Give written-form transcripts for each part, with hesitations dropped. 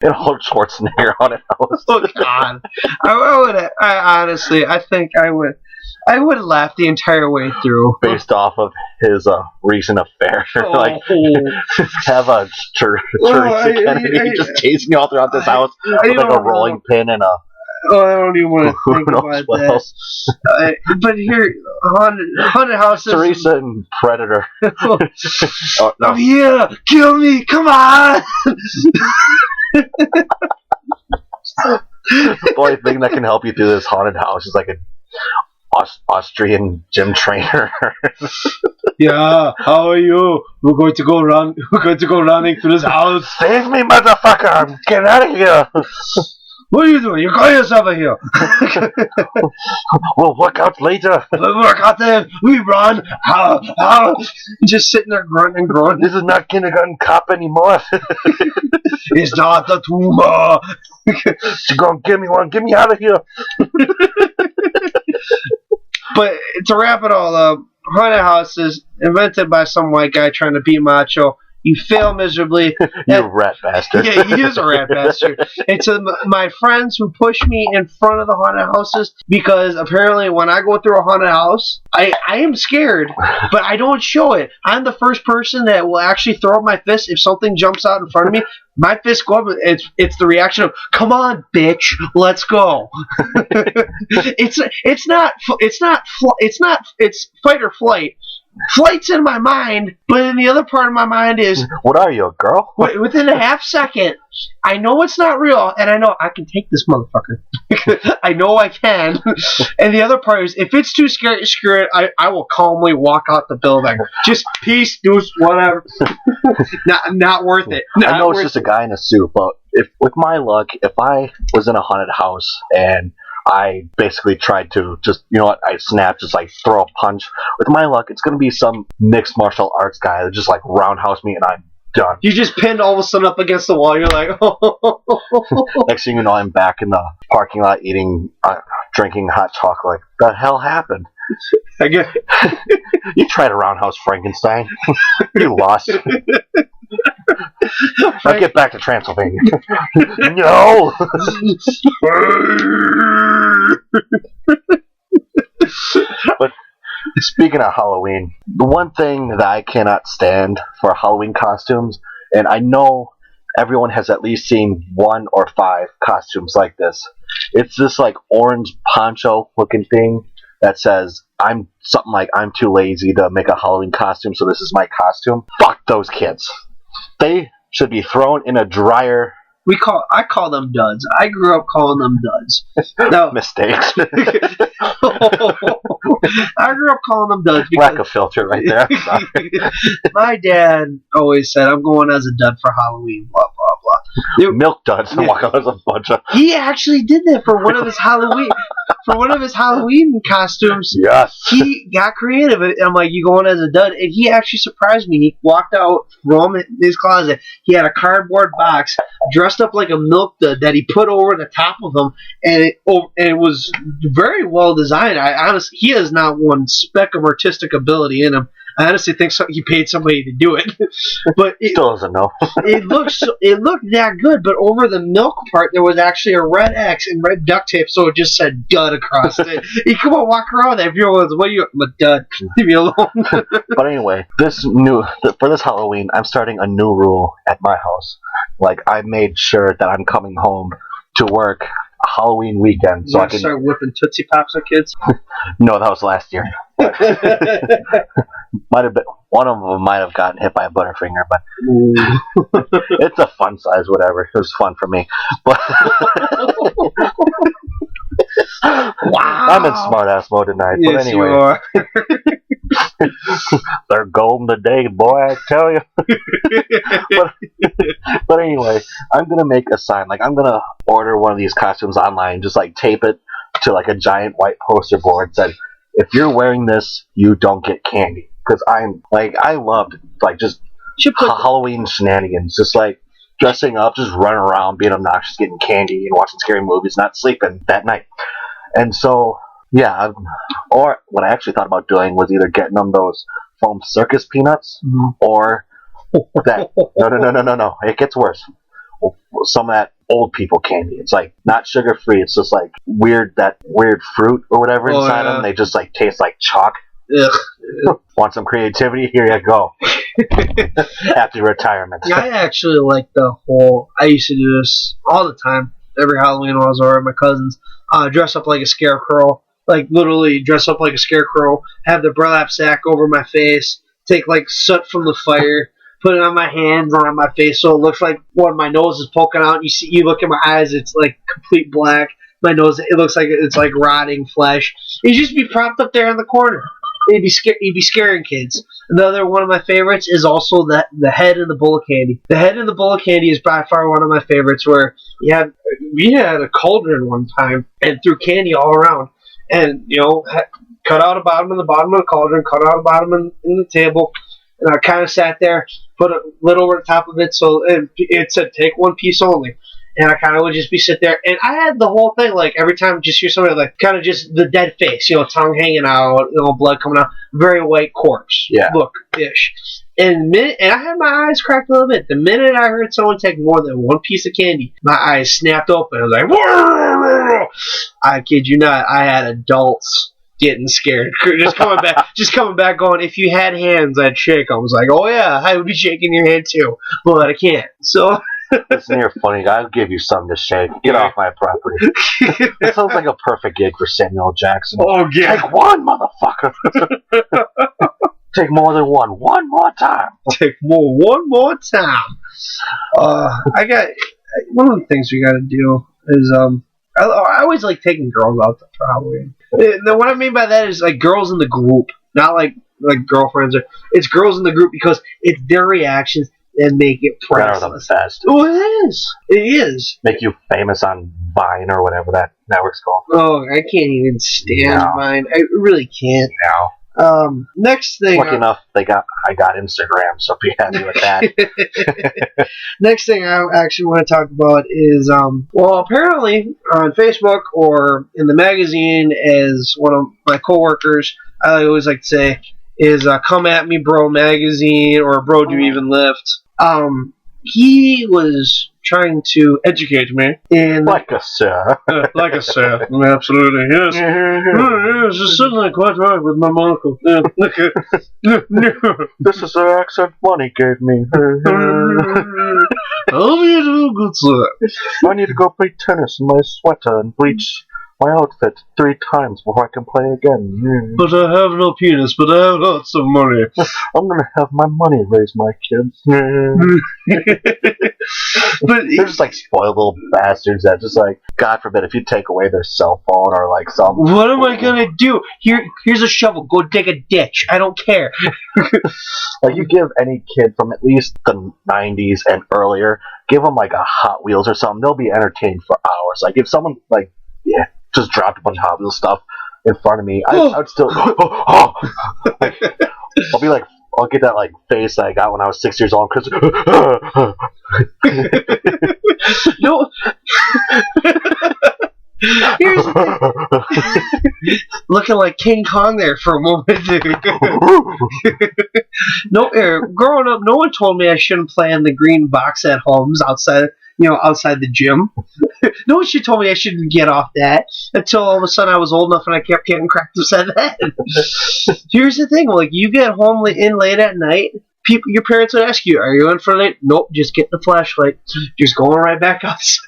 in Arnold Schwarzenegger haunted house. Oh God! I would. I honestly, I think I would. I would laugh the entire way through. Based off of his recent affair. Like, Oh. have a Teresa Kennedy just chasing you all throughout this house with like a rolling pin and a. Oh, I don't even want to Who think knows about what that. else? But here, haunted houses. Teresa and Predator. Oh, no. I'm here. Kill me. Come on. The only thing that can help you through this haunted house is like an Austrian gym trainer. Yeah. How are you? We're going to go run. We're going to go running through this house. Save me, motherfucker! Get out of here! What are you doing? You call yourself a here. We'll work out later. We work out there. We run. How? Just sitting there grunting and grunting. This is not kindergarten cop anymore. It's not the tumor. You're gonna give me one. Get me out of here. But to wrap it all up, haunted houses invented by some white guy trying to be macho. You fail miserably. You rat bastard. Yeah, he is a rat bastard. And to my friends who push me in front of the haunted houses, because apparently when I go through a haunted house, I am scared, but I don't show it. I'm the first person that will actually throw up my fist if something jumps out in front of me. My fist go up. It's the reaction of "Come on, bitch, let's go." It's fight or flight. Flight's in my mind, but in the other part of my mind is, what are you, a girl? within a half second, I know it's not real, and I know I can take this motherfucker. I know I can. And the other part is, if it's too scary, screw it, I will calmly walk out the building. Just peace, deuce, whatever. not worth it. I know it's just a guy in a suit, but if with my luck, if I was in a haunted house and I basically tried to just, you know what, I snapped, just like throw a punch. With my luck, it's going to be some mixed martial arts guy that just like roundhouse me and I'm done. You just pinned all of a sudden up against the wall. You're like, oh. Next thing you know, I'm back in the parking lot drinking hot chocolate. Like, the hell happened? I get. You tried to roundhouse Frankenstein. You lost. Now get back to Transylvania. No! But speaking of Halloween, the one thing that I cannot stand for Halloween costumes, and I know everyone has at least seen 1 or 5 costumes like this. It's this like orange poncho looking thing that says I'm too lazy to make a Halloween costume, so this is my costume. Fuck those kids. They should be thrown in a dryer. I call them duds. I grew up calling them duds. No. Mistakes. I grew up calling them duds because Lack of filter right there. my dad always said, "I'm going as a dud for Halloween." Blah blah blah. Milk duds and walk out as a bunch of. He actually did that for one of his Halloween costumes. Yes. He got creative. I'm like, "You going as a dud?" And he actually surprised me. He walked out from his closet. He had a cardboard box dressed up like a milk dud that he put over the top of him, and it was very well designed. He has not one speck of artistic ability in him. I honestly think he paid somebody to do it, but Still doesn't know. it looked that good. But over the milk part, there was actually a red X and red duct tape, so it just said "dud" across it. You come on, walk around there. If you're what are you? I'm a dud. Leave me alone. But anyway, for this Halloween, I'm starting a new rule at my house. Like, I made sure that I'm coming home to work Halloween weekend, so I can start whipping Tootsie Pops at kids. No, that was last year. Might have been one of them might have gotten hit by a Butterfinger, but it's a fun size, whatever. It was fun for me. But Wow. I'm in smartass mode tonight. Yes, but anyway, you are. they're golden today, boy. I tell you. but anyway, I'm gonna make a sign. Like, I'm gonna order one of these costumes online, just like tape it to like a giant white poster board. Said, if you're wearing this, you don't get candy. Because I loved like just Halloween shenanigans, just like dressing up, just running around, being obnoxious, getting candy, and watching scary movies, not sleeping that night. And so, yeah, or what I actually thought about doing was either getting them those foam circus peanuts, or that. No. It gets worse. some of that old people candy. It's like not sugar free. It's just like that weird fruit or whatever inside them. They just like taste like chalk. Ugh. Want some creativity? Here you go. After retirement. Yeah, I actually like the whole. I used to do this all the time. Every Halloween when I was over at my cousin's, dress up like a scarecrow. Like literally dress up like a scarecrow. Have the burlap sack over my face. Take like soot from the fire. Put it on my hands and on my face so it looks like when my nose is poking out. You look at my eyes, it's like complete black. My nose, it looks like it's like rotting flesh. You just be propped up there in the corner. You'd be scaring kids. Another one of my favorites is also the head in the bowl of candy. The head in the bowl of candy is by far one of my favorites. Where we had a cauldron one time and threw candy all around, and cut out a bottom in the bottom of the cauldron, cut out a bottom in the table. And I kind of sat there, put a lid over the top of it, so it said take one piece only. And I kind of would just be sit there, and I had the whole thing like every time I just hear somebody like kind of just the dead face, tongue hanging out, blood coming out, very white corpse look ish. And I had my eyes cracked a little bit. The minute I heard someone take more than one piece of candy, my eyes snapped open. I was like, whoa! I kid you not, I had adults getting scared, just coming back going, if you had hands I'd shake. I was like, oh yeah, I would be shaking your hand too, but I can't. So listen here, funny guy, I'll give you something to shake. Get off my property. It sounds like a perfect gig for Samuel Jackson. Oh yeah, take one, motherfucker. Take more than one more time. Take one more time. I got one of the things we got to do is I always like taking girls out to Halloween. What I mean by that is like girls in the group, not like girlfriends. It's girls in the group because it's their reactions that make it priceless. They're the best. Oh, it is. It is. Make you famous on Vine or whatever that network's called. Oh, I can't even stand Vine. I really can't. No. Next thing. Lucky enough, I got Instagram, so be happy with that. Next thing I actually want to talk about is, apparently on Facebook or in the magazine, as one of my coworkers, I always like to say, is Come At Me Bro magazine or Bro Do You Even Lift. He was trying to educate me in like a sir. Like a sir, absolutely, yes. Yes, it's certainly quite right with my monocle. This is the accent money gave me. How do you do, good sir? I need to go play tennis in my sweater and bleach my outfit 3 times before I can play again. But I have no penis, but I have lots of money. I'm gonna have my money raise my kids. But they're just like spoiled little bastards that just like, God forbid, if you take away their cell phone or like something. What am I gonna do? Here's a shovel. Go dig a ditch. I don't care. Like you give any kid from at least the 90s and earlier, give them like a Hot Wheels or something. They'll be entertained for hours. Like if someone like just dropped a bunch of Hot Wheels stuff in front of me, I would still like, I'll be like, I'll get that like face that I got when I was 6 years old. Cause no. Here's the thing. Looking like King Kong there for a moment. No, growing up, no one told me I shouldn't play in the green box at homes outside the gym. No one should told me I shouldn't get off that until all of a sudden I was old enough and I kept getting cracked upside the head. Here's the thing, like you get home late at night, your parents would ask you, are you in for late? Nope, just get the flashlight. Just going right back outside.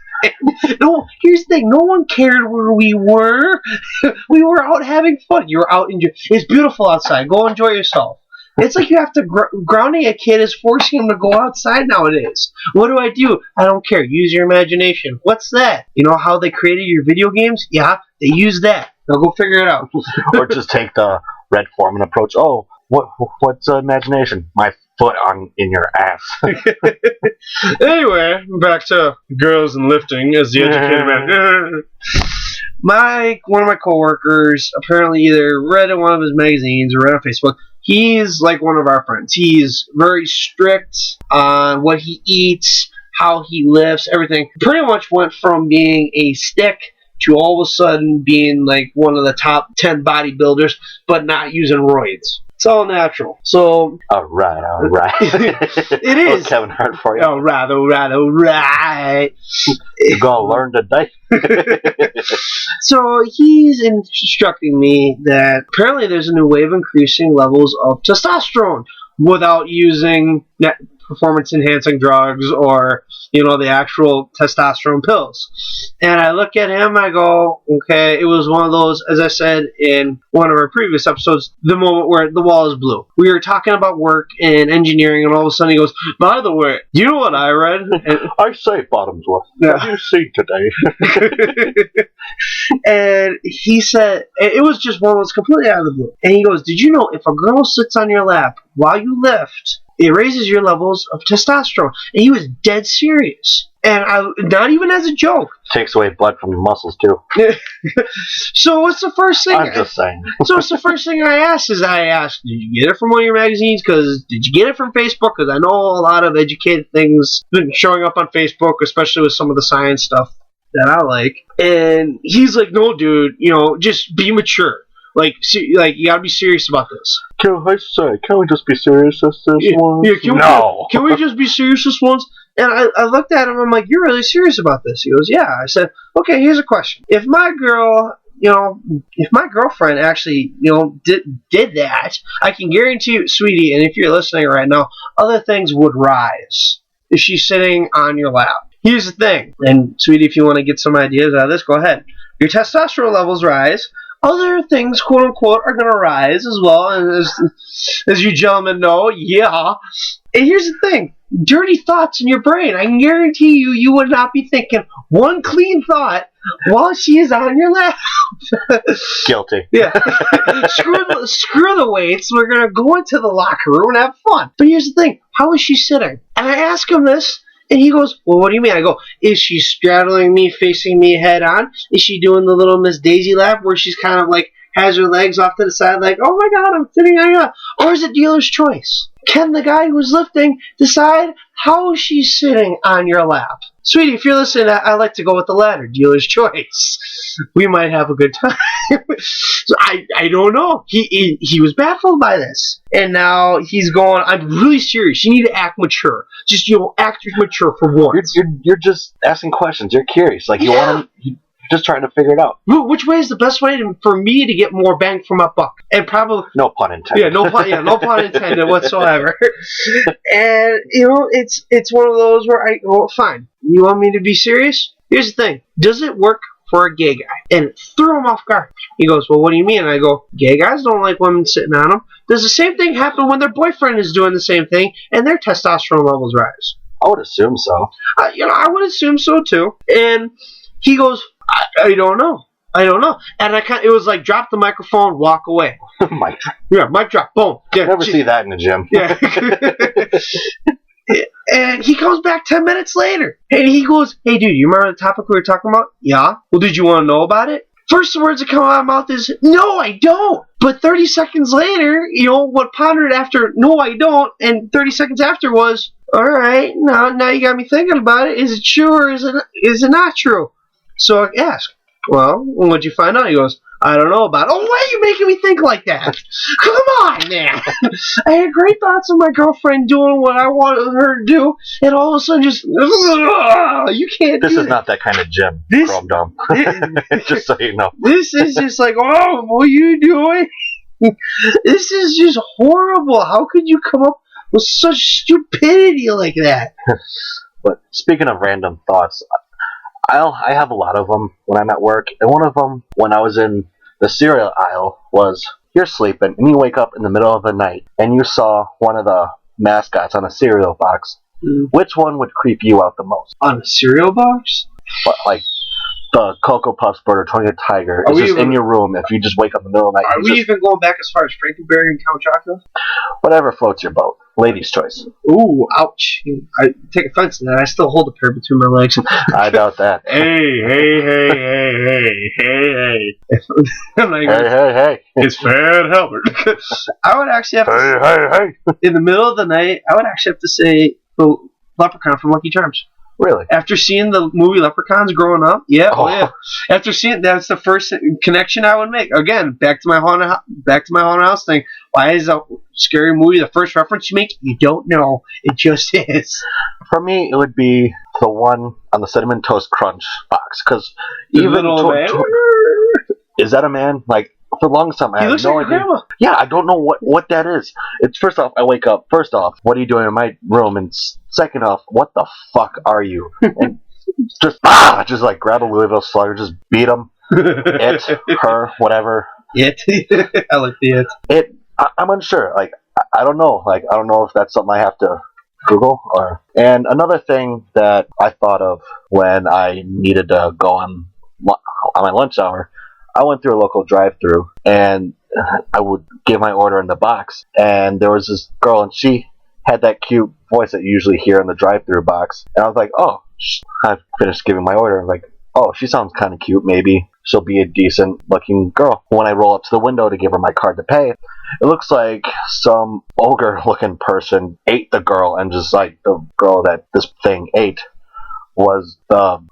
No, here's the thing, no one cared where we were. We were out having fun. You were out it's beautiful outside. Go enjoy yourself. It's like you have to grounding a kid is forcing him to go outside nowadays. What do? I don't care. Use your imagination. What's that? You know how they created your video games? Yeah, they use that. Now go figure it out. Or just take the Red Foreman approach. Oh, what's imagination? My foot in your ass. Anyway, back to girls and lifting as the educated man. One of my coworkers apparently either read in one of his magazines or read on Facebook. He's like one of our friends. He's very strict on what he eats, how he lifts, everything. Pretty much went from being a stick to all of a sudden being like one of the top 10 bodybuilders, but not using roids. It's all natural. So All right. it is. Kevin Hart for you. All right. You're gonna learn today. So he's instructing me that apparently there's a new way of increasing levels of testosterone without using performance enhancing drugs or the actual testosterone pills. And I look at him, I go, okay, it was one of those, as I said in one of our previous episodes, the moment where the wall is blue. We were talking about work and engineering, and all of a sudden he goes, by the way, you know what I read? And, I say, Bottomsworth, what do you see today? and he said, it was just one that was completely out of the blue. And he goes, did you know if a girl sits on your lap while you lift, it raises your levels of testosterone? And he was dead serious. And not even as a joke. Takes away blood from the muscles, too. So what's the first thing? I'm just saying. So what's the first thing I asked? Did you get it from one of your magazines? Did you get it from Facebook? Because I know a lot of educated things been showing up on Facebook, especially with some of the science stuff that I like. And he's like, no, dude, just be mature. Like you gotta be serious about this. Can we just be serious this once? No. Can we just be serious this once? And I looked at him, I'm like, you're really serious about this? He goes, yeah. I said, okay, here's a question. If my girlfriend actually, did that, I can guarantee you, sweetie, and if you're listening right now, other things would rise if she's sitting on your lap. Here's the thing, and sweetie, if you want to get some ideas out of this, go ahead. Your testosterone levels rise. Other things, quote unquote, are going to rise as well, and as you gentlemen know, yeah. And here's the thing. Dirty thoughts in your brain. I can guarantee you would not be thinking one clean thought while she is on your lap. Guilty. Yeah. Screw the weights. We're going to go into the locker room and have fun. But here's the thing. How is she sitting? And I ask him this, and he goes, well, what do you mean? I go, is she straddling me, facing me head on? Is she doing the little Miss Daisy lap where she's kind of like has her legs off to the side like, oh my God, I'm sitting on your lap? Or is it dealer's choice? Can the guy who's lifting decide how she's sitting on your lap? Sweetie, if you're listening, I like to go with the latter, dealer's choice. We might have a good time. So I don't know. He was baffled by this. And now he's going, I'm really serious. You need to act mature. Just, act mature for once. You're just asking questions. You're curious. Like, you want to... Just trying to figure it out. Which way is the best way for me to get more bang for my buck? And probably no pun intended. Yeah, no pun intended whatsoever. And it's one of those where fine. You want me to be serious? Here's the thing. Does it work for a gay guy? And it threw him off guard. He goes, well, what do you mean? And I go, gay guys don't like women sitting on them. Does the same thing happen when their boyfriend is doing the same thing and their testosterone levels rise? I would assume so. I would assume so too. And he goes, I don't know. And it was like, drop the microphone, walk away. Mic drop. Yeah, mic drop. Boom. Yeah, never see that in the gym. Yeah. And he comes back 10 minutes later. And he goes, hey, dude, you remember the topic we were talking about? Yeah. Well, did you want to know about it? First words that come out of my mouth is, no, I don't. But 30 seconds later, what pondered after, no, I don't, and 30 seconds after was, all right, now you got me thinking about it. Is it true or is it not true? So I ask, well, what'd you find out? He goes, I don't know about it. Oh, why are you making me think like that? Come on, man. I had great thoughts of my girlfriend doing what I wanted her to do, and all of a sudden just, you can't do This is not that kind of gym, Chrome Dome. Just so you know. This is just like, oh, what are you doing? This is just horrible. How could you come up with such stupidity like that? But speaking of random thoughts, I have a lot of them when I'm at work, and one of them, when I was in the cereal aisle, was you're sleeping, and you wake up in the middle of the night, and you saw one of the mascots on a cereal box. Which one would creep you out the most? On a cereal box? But, like, the Cocoa Puffs bird or Tony the Tiger is just in your room if you just wake up in the middle of the night. Are we even going back as far as Frankie Berry and Count Chocula? Whatever floats your boat. Ladies' choice. Ooh, ouch. I take offense to that. I still hold a pair between my legs. I doubt that. Hey. Hey. It's Fred Hubbard. I would actually have to Hey. in the middle of the night, I would actually have to say the Leprechaun from Lucky Charms. Really? After seeing the movie Leprechauns growing up, yeah. After seeing that's the first connection I would make. Again, back to my haunted house thing. Why is a scary movie the first reference you make? You don't know. It just is. For me, it would be the one on the Cinnamon Toast Crunch box. Because The even little man. is that a man? Like, for the longest time, I He have looks no like your idea. grandma. Yeah, I don't know what that is. It's first off, I wake up. First off, what are you doing in my room? And second off, what the fuck are you? And just like grab a Louisville Slugger, just beat him. It, her, whatever. It. I like the it. I'm unsure. Like, I don't know. Like, I don't know if that's something I have to Google or. And another thing that I thought of when I needed to go on my lunch hour, I went through a local drive-through and I would give my order in the box, and there was this girl, and she had that cute voice that you usually hear in the drive-through box, and I was like, oh, I finished giving my order. I'm like, oh, she sounds kind of cute. Maybe she'll be a decent-looking girl. When I roll up to the window to give her my card to pay, it looks like some ogre-looking person ate the girl, and just like the girl that this thing ate was the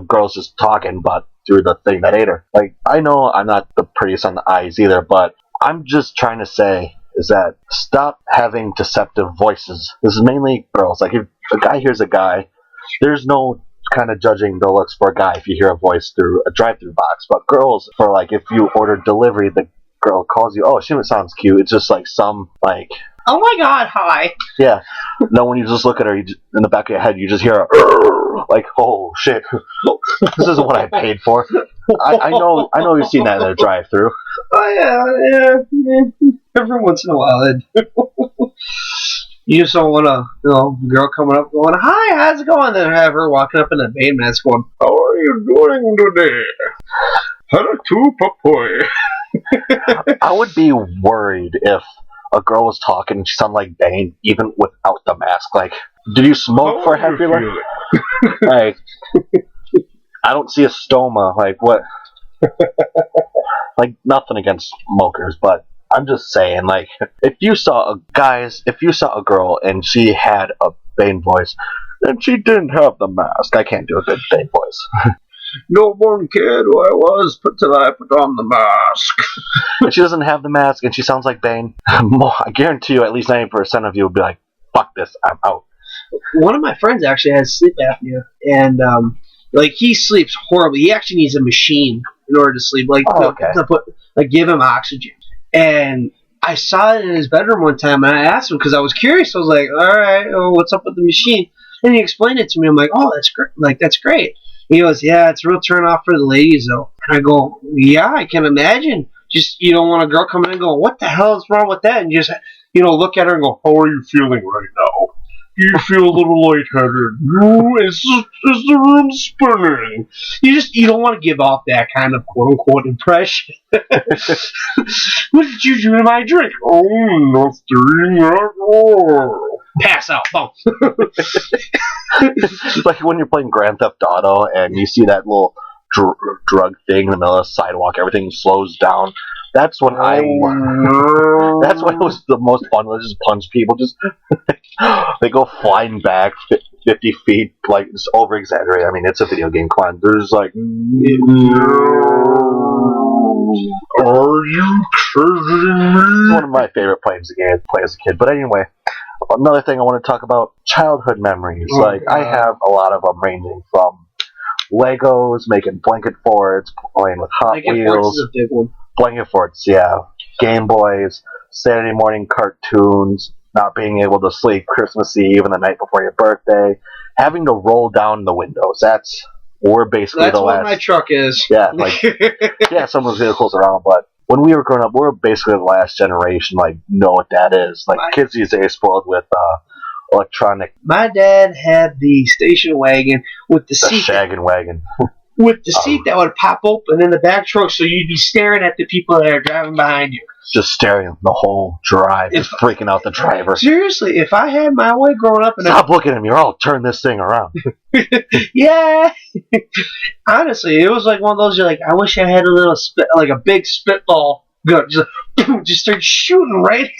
girl's just talking, but through the thing that ate her. Like, I know I'm not the prettiest on the eyes either, but I'm just trying to say is that stop having deceptive voices. This is mainly girls. Like, if a guy hears a guy, there's no kind of judging the looks for a guy if you hear a voice through a drive-through box. But girls, for like, if you order delivery, the girl calls you, oh, she sounds cute. It's just like some, like, Oh my God! Hi. yeah. No, when you just look at her, in the back of your head, you just hear a like, oh shit, this isn't what I paid for. I know you've seen that in a drive-through. Oh yeah. Every once in a while, you just don't want a girl coming up going, "Hi, how's it going?" Then have her walking up in a Bane mask going, "How are you doing today? Hello to Papoy." I would be worried if a girl was talking and she sounded like Bane, even without the mask. Like, did you smoke for half your life? Like, I don't see a stoma. Like, what? Like, nothing against smokers, but I'm just saying, like, if you saw a girl and she had a Bane voice, and she didn't have the mask, I can't do a good Bane voice. No one cared who I was until I put on the mask. If she doesn't have the mask and she sounds like Bane, I guarantee you at least 90% of you will be like, fuck this, I'm out. One of my friends actually has sleep apnea, and like, he sleeps horribly. He actually needs a machine in order to sleep, like, to give him oxygen. And I saw it in his bedroom one time, and I asked him because I was curious. I was like, all right, what's up with the machine? And he explained it to me. I'm like, oh, that's great. Like, that's great. He goes, yeah, it's a real turn off for the ladies, though. And I go, yeah, I can imagine. Just, you don't want a girl coming in and going, what the hell is wrong with that? And just, look at her and go, how are you feeling right now? You feel a little lightheaded. Is the room spinning? You don't want to give off that kind of quote-unquote impression. What did you do to my drink? Oh, nothing at all. Pass out. Boom. It's like when you're playing Grand Theft Auto and you see that little drug thing in the middle of the sidewalk, everything slows down. That's when that's when it was the most fun. Was just punch people. Just they go flying back 50 feet, like, just over exaggerated. I mean, it's a video game. Come on, there's like, are you kidding me? It's one of my favorite games to play as a kid. But anyway, another thing I want to talk about: childhood memories. I have a lot of them, ranging from Legos, making blanket forts, playing with Hot Wheels. Forts is a big one. Blanket forts, yeah. Game Boys, Saturday morning cartoons, not being able to sleep Christmas Eve and the night before your birthday, having to roll down the windows. We're basically the last. That's what my truck is. Yeah, like, yeah, some of those vehicles around, but when we were growing up, we're basically the last generation, like, know what that is. Like, kids these days spoiled with electronic. My dad had the station wagon with the seat. The shaggin' wagon. With the seat that would pop open in the back trunk, so you'd be staring at the people that are driving behind you. Just staring the whole drive, just freaking out the driver. Seriously, if I had my way growing up... Stop looking at me, or I'll turn this thing around. Yeah! Honestly, it was like one of those, you're like, I wish I had a little like a big spitball gun. Just start shooting right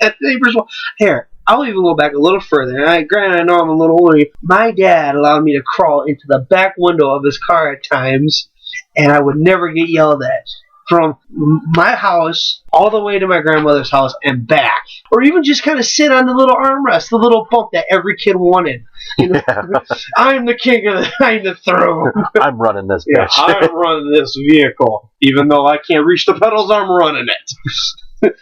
at the neighbor's wall. Here, I'll even go back a little further. Granted, I know I'm a little older. My dad allowed me to crawl into the back window of his car at times, and I would never get yelled at. from my house all the way to my grandmother's house and back. Or even just kind of sit on the little armrest, the little bump that every kid wanted. You know? Yeah. I'm the king of the throne. I'm running this Yeah, bitch. I'm running this vehicle. Even though I can't reach the pedals, I'm running it.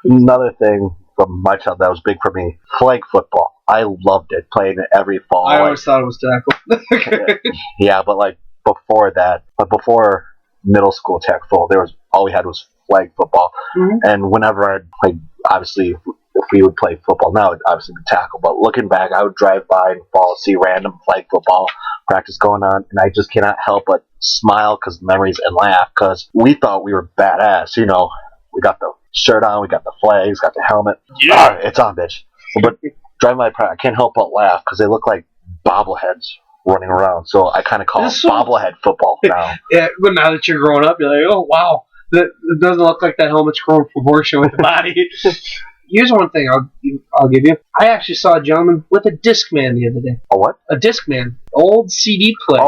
Another thing from my child that was big for me, flag football. I loved it, playing it every fall. I always thought it was tackle. Yeah, but like before that, before middle school tackle, there was all we had was flag football. Mhm. And whenever I'd play, obviously, if we would play football now, it'd obviously be tackle. But looking back, I would drive by and fall, see random flag football practice going on, and I just cannot help but smile because memories and laugh because we thought we were badass. You know, we got the shirt on, we got the flags, got the helmet. Yeah. It's on, bitch. But driving by, I can't help but laugh because they look like bobbleheads running around. So I kind of call it This one- bobblehead football now. Yeah, but now that you're growing up, you're like, oh, wow. It doesn't look like that helmet's grown proportion with the body. Here's one thing I'll give you. I actually saw a gentleman with a Discman the other day. A what? A Discman. Old CD player.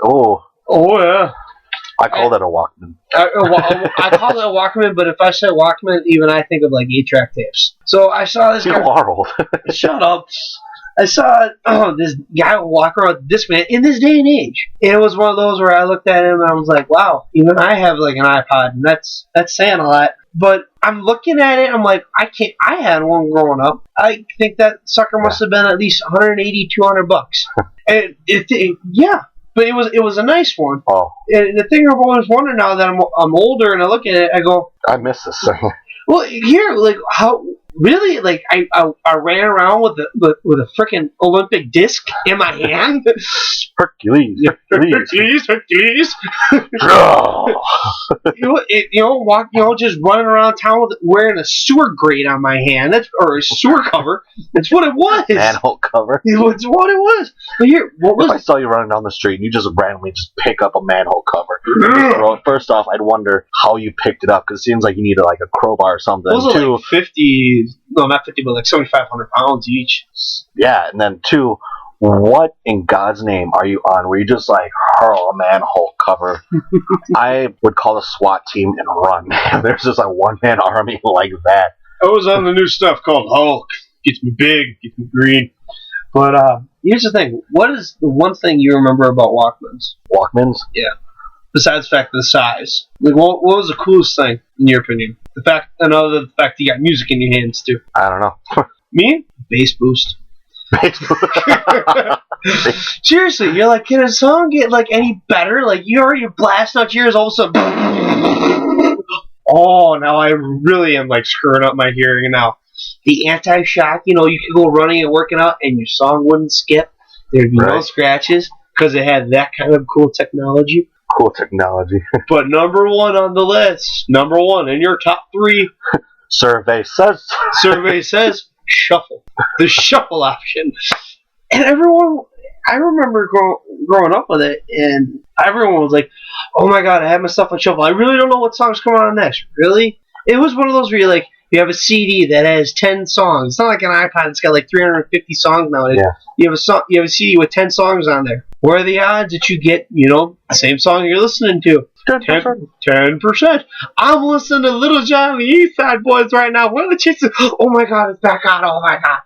Oh, Oh, yeah. I call that a Walkman. I call it a Walkman, but if I say Walkman, even I think of like 8-track tapes. So I saw this You guy. are old. Shut up. I saw this guy walk around with this man in this day and age. And it was one of those where I looked at him and I was like, wow, even I have like an iPod, and that's saying a lot. But I'm looking at it, I'm like, I had one growing up. I think that sucker must have been at least $180, $200. And yeah. But it was a nice one. Oh, And the thing I've always wondered now that I'm older and I look at it, I go, I miss this thing. well, here, like, how really, like, I ran around with a freaking Olympic disc in my hand. Hercules. Hercules. Oh. Just running around town with wearing a sewer grate on my hand. Or a sewer cover. That's what it was. Manhole cover. It's what it was. But here, what If I was? saw you running down the street and you just randomly just pick up a manhole cover, first off, I'd wonder how you picked it up because it seems like you needed like a crowbar or something. Those are Two, like 50. No, not 50, but like 7,500 pounds each. yeah, and then two, what in God's name are you on? Where you just like hurl a manhole cover? I would call the SWAT team and run. There's just a one-man army like that. I was on the new stuff called Hulk. Gets me big, gets me green. But here's the thing. What is the one thing you remember about Walkmans? Walkmans? Besides the fact of the size. Like, what was the coolest thing, in your opinion? The fact you got music in your hands, too. I don't know. Me? Bass boost. Seriously, you're like, can a song get, like, any better? Like, you already blast out yours, all of a sudden... Oh, now I really am, like, screwing up my hearing now. The anti-shock, you could go running and working out, and your song wouldn't skip. There'd be no Right. scratches, because it had that kind of cool technology. Cool technology. But number one on the list, number one in your top 3, Survey says. survey says shuffle. The shuffle option. And I remember growing up with it, and everyone was like, oh my god, I have my stuff on shuffle. I really don't know what song's coming on next. Really? It was one of those where you're like, you have a CD that has 10 songs. It's not like an iPod that's got like 350 songs nowadays. Yeah. You have a CD with 10 songs on there. What are the odds that you get, the same song you're listening to? 10%. I'm listening to Little John and the East Side Boys right now. What are the chances? Oh my god, it's back on. Oh my god.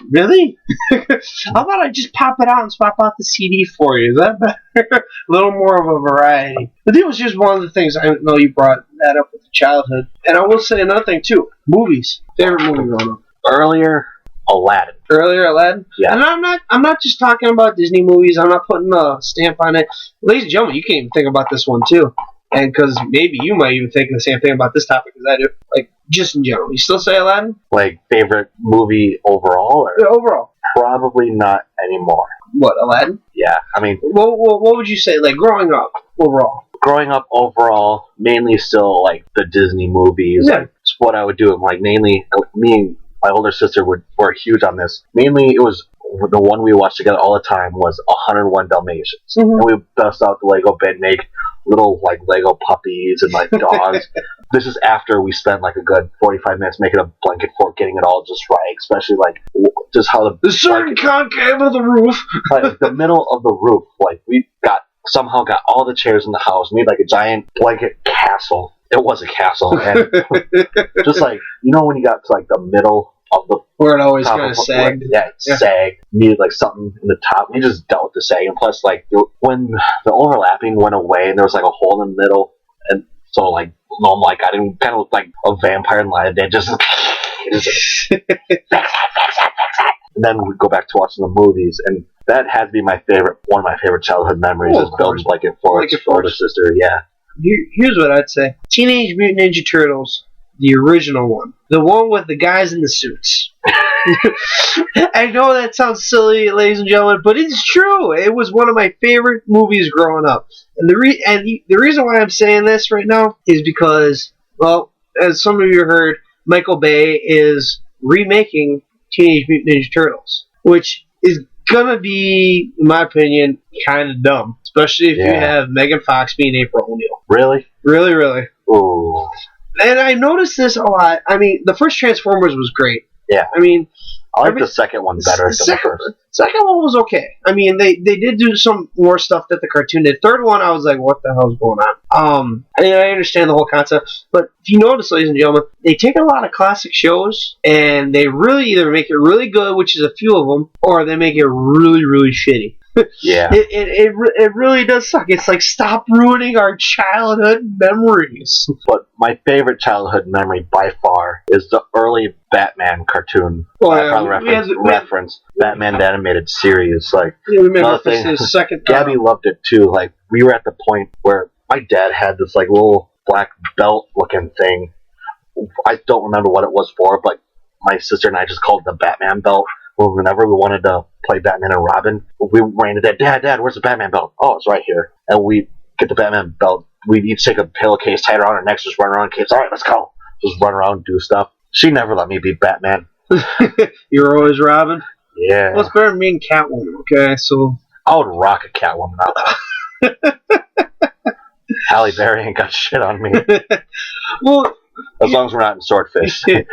Really? How about I just pop it out and swap out the CD for you? Is that better? A little more of a variety. But it was just one of the things. I know you brought that up with the childhood. And I will say another thing too. Movies. Favorite movie growing up. Earlier, Aladdin. Earlier, Aladdin. Yeah. And I'm not just talking about Disney movies. I'm not putting a stamp on it. Ladies and gentlemen, you can even think about this one too. And because maybe you might even think the same thing about this topic as I do. Like, just in general. You still say Aladdin? Like, favorite movie overall? Or Overall. probably not anymore. What, Aladdin? Yeah, I mean, What would you say, like, growing up, overall? growing up overall, mainly still, like, the Disney movies. Yeah. Like, it's what I would do. Like, mainly, me and my older sister were huge on this. Mainly, it was the one we watched together all the time was 101 Dalmatians. Mhm. And we bust out the Lego bin, make little, like, Lego puppies and, like, dogs. This is after we spent, like, a good 45 minutes making a blanket fort, getting it all just right, especially, like, just how The certain concave of the roof. like, the middle of the roof, like, we somehow got all the chairs in the house, made, like, a giant blanket castle. It was a castle, and just like when you got to like the middle of the Where it always top kind of of sagged. it sagged. Needed like something in the top. We just dealt with the sag, and plus like when the overlapping went away, and there was like a hole in the middle, and so like I'm like I didn't kind of look like a vampire in Light of Day. Just and then we go back to watching the movies, and that had to be one of my favorite childhood memories. Is Belgian Blanket Fort's older sister. Yeah. Here's what I'd say: Teenage Mutant Ninja Turtles, the original one, the one with the guys in the suits. I know that sounds silly, ladies and gentlemen, but it's true. It was one of my favorite movies growing up, and the reason why I'm saying this right now is because, well, as some of you heard, Michael Bay is remaking Teenage Mutant Ninja Turtles, which is gonna be, in my opinion, kind of dumb, especially if you have Megan Fox being April O'Neil. Really? Really, really. Ooh. And I noticed this a lot. I mean, the first Transformers was great. Yeah. I mean, I like the second one better than the first. Second one was okay. I mean, they did do some more stuff that the cartoon did. Third one, I was like, what the hell's going on? And I understand the whole concept, but if you notice, ladies and gentlemen, they take a lot of classic shows and they really either make it really good, which is a few of them, or they make it really, really shitty. Yeah. It really does suck. It's like, stop ruining our childhood memories. But my favorite childhood memory by far is the early Batman cartoon. Reference Batman the animated series. Like, we remember the second. Gabby loved it too. Like, we were at the point where my dad had this like little black belt looking thing. I don't remember what it was for, but my sister and I just called it the Batman belt. Whenever we wanted to play Batman and Robin, we ran to Dad, where's the Batman belt? Oh, it's right here. And we get the Batman belt. We'd each take a pillowcase, tie it around our necks, just run around caves. All right, let's go. Just run around, do stuff. She never let me be Batman. You were always Robin? Yeah. Well, it's better than being Catwoman, okay? So I would rock a Catwoman out. Halle Berry ain't got shit on me. Well, as long as we're not in Swordfish. I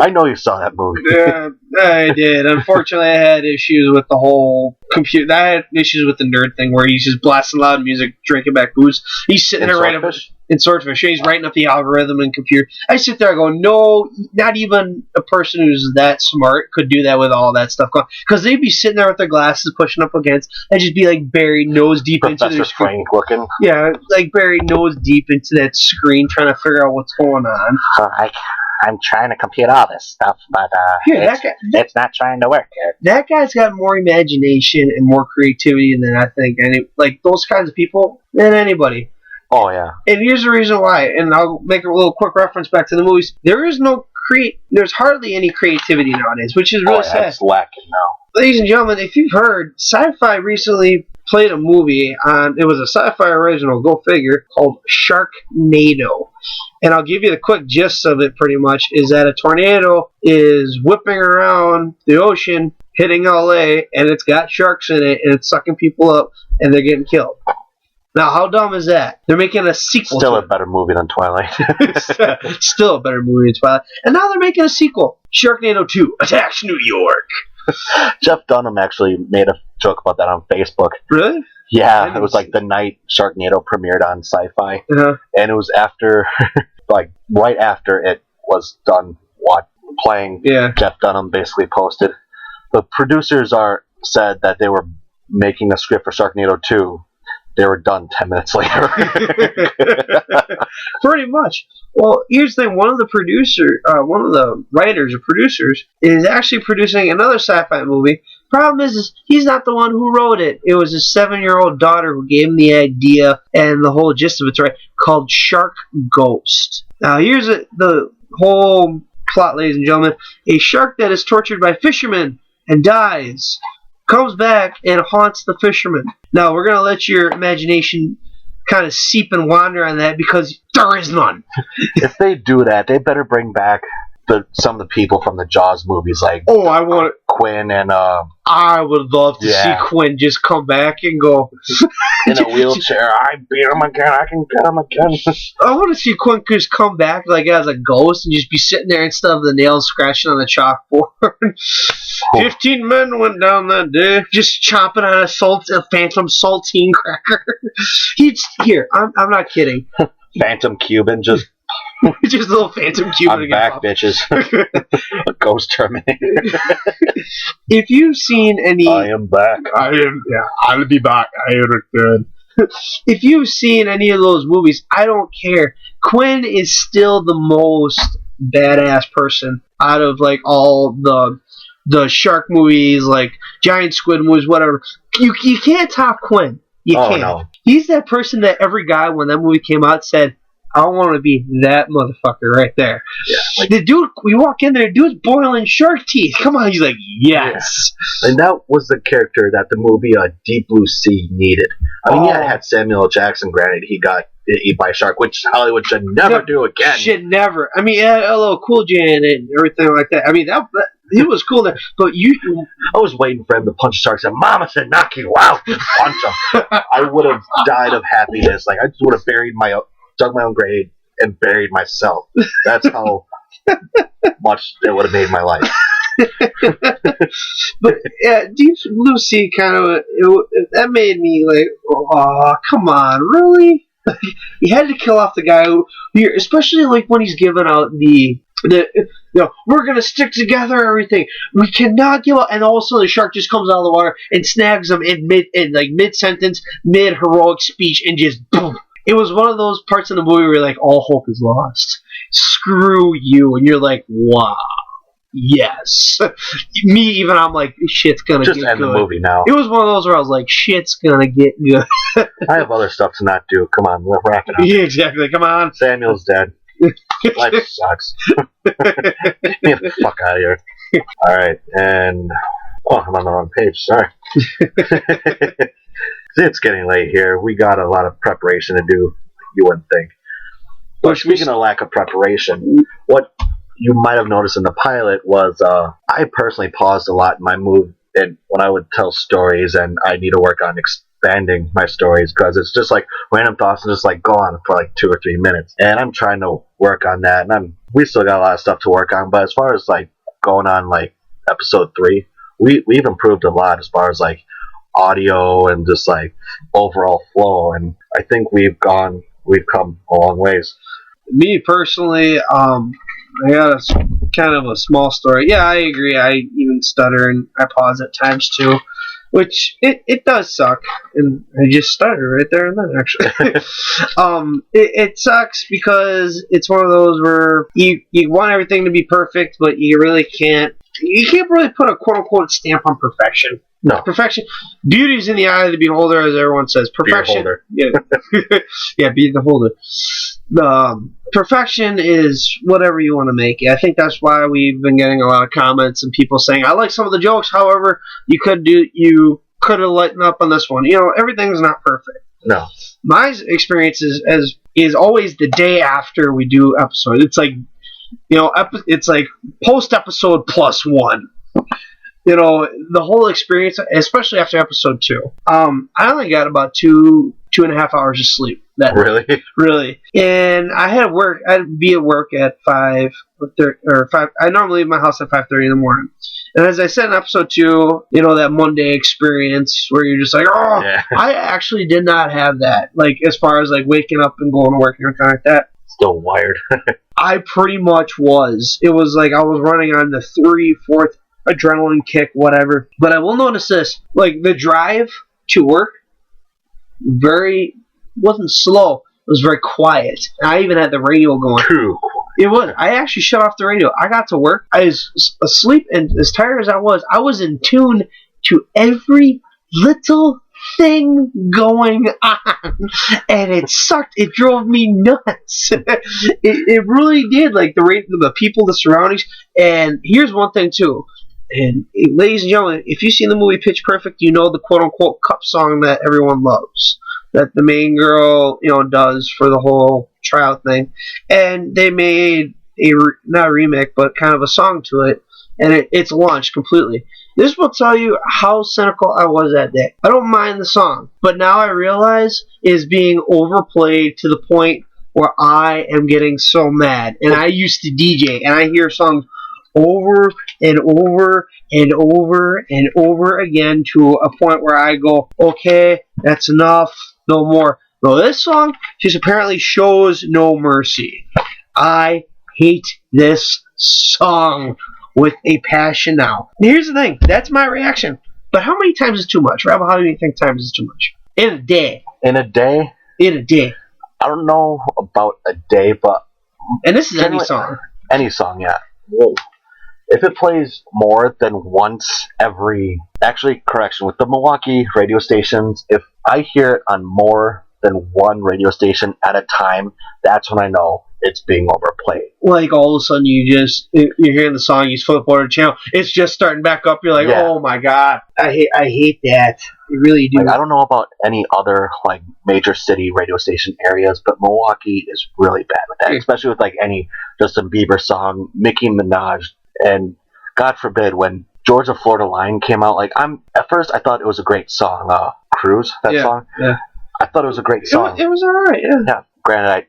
know you saw that movie. Yeah, I did. Unfortunately, I had issues with the whole computer. I had issues with the nerd thing where he's just blasting loud music, drinking back booze. He's sitting there writing up in Swordfish. He's writing up the algorithm in computer. I sit there and go, no, not even a person who's that smart could do that with all that stuff going. Because they'd be sitting there with their glasses pushing up against, and just be like buried nose deep into their screen. Frank looking. Yeah, like buried nose deep into that screen, trying to figure out what's going on. I'm trying to compute all this stuff, but it's not trying to work. That guy's got more imagination and more creativity than I think like those kinds of people than anybody. Oh yeah. And here's the reason why. And I'll make a little quick reference back to the movies. There's hardly any creativity nowadays, which is really sad. It's lacking now. Ladies and gentlemen, if you've heard, Sci-Fi recently played a movie on. It was a Sci-Fi original, go figure, called Sharknado. And I'll give you the quick gist of it. Pretty much is that a tornado is whipping around the ocean, hitting LA, and it's got sharks in it, and it's sucking people up, and they're getting killed. Now, how dumb is that? They're making a sequel. Still a better movie than Twilight. Still a better movie than Twilight. And now they're making a sequel. Sharknado 2, Attacks New York. Jeff Dunham actually made a joke about that on Facebook. Really? Yeah, it was like the night Sharknado premiered on Sci-Fi. Uh-huh. And it was after, like, right after it was done playing. Yeah. Jeff Dunham basically posted. The producers said that they were making a script for Sharknado 2. They were done 10 minutes later. Pretty much. Well, here's the thing. One of the writers or producers is actually producing another sci-fi movie. Problem is he's not the one who wrote it. It was his 7-year-old daughter who gave him the idea, and the whole gist of it's right, called Shark Ghost. Now, here's the whole plot, ladies and gentlemen. A shark that is tortured by fishermen and dies comes back and haunts the fishermen. Now, we're going to let your imagination kind of seep and wander on that because there is none. If they do that, they better bring back some of the people from the Jaws movies, like Quinn and I would love to see Quinn just come back and go in a wheelchair. I beat him again. I can get him again. I want to see Quinn just come back like as a ghost and just be sitting there instead of the nails scratching on the chalkboard. 15 men went down that day, just chomping on a phantom saltine cracker. I'm not kidding. Phantom Cuban, just Just a little phantom Cuban. I'm back, bitches. A ghost Terminator. If you've seen any, I am back. I'll be back. I return. If you've seen any of those movies, I don't care. Quinn is still the most badass person out of like all the shark movies, like giant squid movies, whatever. You can't top Quinn. You can't. No. He's that person that every guy, when that movie came out, said, I want to be that motherfucker right there. Yeah, like, the dude, we walk in there, dude's boiling shark teeth. Come on, he's like, yes. Yeah. And that was the character that the movie Deep Blue Sea needed. I mean, it had Samuel L. Jackson. Granted, he got eaten by a shark, which Hollywood should never do again. Should never. I mean, it had LL Cool J in it and everything like that. I mean, that he was cool there. But I was waiting for him to punch a shark. Said, "Mama said knock you out." Punch him. I would have died of happiness. Like I just would have dug my own grave and buried myself. That's how much it would have made my life. But yeah, Deep Blue Sea kind of that made me like, oh, come on, really? You had to kill off the guy who, especially like when he's giving out the we're gonna stick together, everything. We cannot give up, and all of a sudden the shark just comes out of the water and snags him in mid sentence, mid heroic speech, and just boom. It was one of those parts of the movie where like all hope is lost. Screw you, and you're like, wow, yes. I'm like, shit's gonna just get end good. the movie now. It was one of those where I was like, shit's gonna get good. I have other stuff to not do. Come on, we're wrapping up. Yeah, exactly. Come on. Samuel's dead. Life sucks. Get me the fuck out of here. Alright, and I'm on the wrong page, sorry. It's getting late here. We got a lot of preparation to do, you wouldn't think. But speaking of lack of preparation, what you might have noticed in the pilot was I personally paused a lot in my move and when I would tell stories, and I need to work on expanding my stories because it's just like random thoughts and just like go on for like 2 or 3 minutes. And I'm trying to work on that, and we still got a lot of stuff to work on. But as far as like going on like episode 3, we've improved a lot as far as like audio and just like overall flow, and I think we've come a long ways. Me personally, I got kind of a small story. Yeah, I agree. I even stutter and I pause at times too, which it does suck, and I just stutter right there and then actually. It sucks because it's one of those where you want everything to be perfect, but you really can't. You can't really put a quote unquote stamp on perfection. No. Perfection. Beauty is in the eye of the beholder, as everyone says. Perfection. Be the holder. Yeah, be the holder. Perfection is whatever you want to make it. I think that's why we've been getting a lot of comments and people saying, I like some of the jokes, however, you could have lightened up on this one. You know, everything's not perfect. No. My experience is always the day after we do episode. It's like, you know, it's like post episode plus one. You know, the whole experience, especially after episode 2. I only got about 2.5 hours of sleep that Really? night. Really. And I had work. I'd be at work at 5 or 5. I normally leave my house at 5:30 in the morning. And as I said in episode 2, you know, that Monday experience where you're just like, oh, yeah. I actually did not have that. Like, as far as like waking up and going to work and everything like that. Still wired. I pretty much was. It was like I was running on the 3/4 adrenaline kick, whatever. But I will notice this, like the drive to work, wasn't slow. It was very quiet. I even had the radio going. True. It was. I actually shut off the radio. I got to work. I was asleep, and as tired as I was in tune to every little thing going on, and it sucked. It drove me nuts. It really did. Like the people, the surroundings. And here's one thing too. And ladies and gentlemen, if you've seen the movie Pitch Perfect, you know the quote-unquote cup song that everyone loves, that the main girl, you know, does for the whole tryout thing. And they made not a remake, but kind of a song to it, and it's launched completely. This will tell you how cynical I was that day. I don't mind the song, but now I realize it is being overplayed to the point where I am getting so mad. And I used to DJ, and I hear songs over and over and over and over again to a point where I go, okay, that's enough, no more. Well, this song just apparently shows no mercy. I hate this song with a passion now. And here's the thing, that's my reaction. But how many times is too much? Rabbi, how many times is too much? In a day. In a day? In a day. I don't know about a day, but... And this is any song. Any song, yeah. Whoa. If it plays more than once every... Actually, correction, with the Milwaukee radio stations, if I hear it on more than one radio station at a time, that's when I know it's being overplayed. Like all of a sudden you're hearing the song, you flip over the channel, it's just starting back up, you're like, oh my god, I hate that. I really do. Like, I don't know about any other like major city radio station areas, but Milwaukee is really bad with that, especially with like any Justin Bieber song, Nicki Minaj, and God forbid when Georgia Florida Line came out, like at first I thought it was a great song, Cruise, that song. Yeah. I thought it was a great song. It was alright, yeah. Yeah. Granted,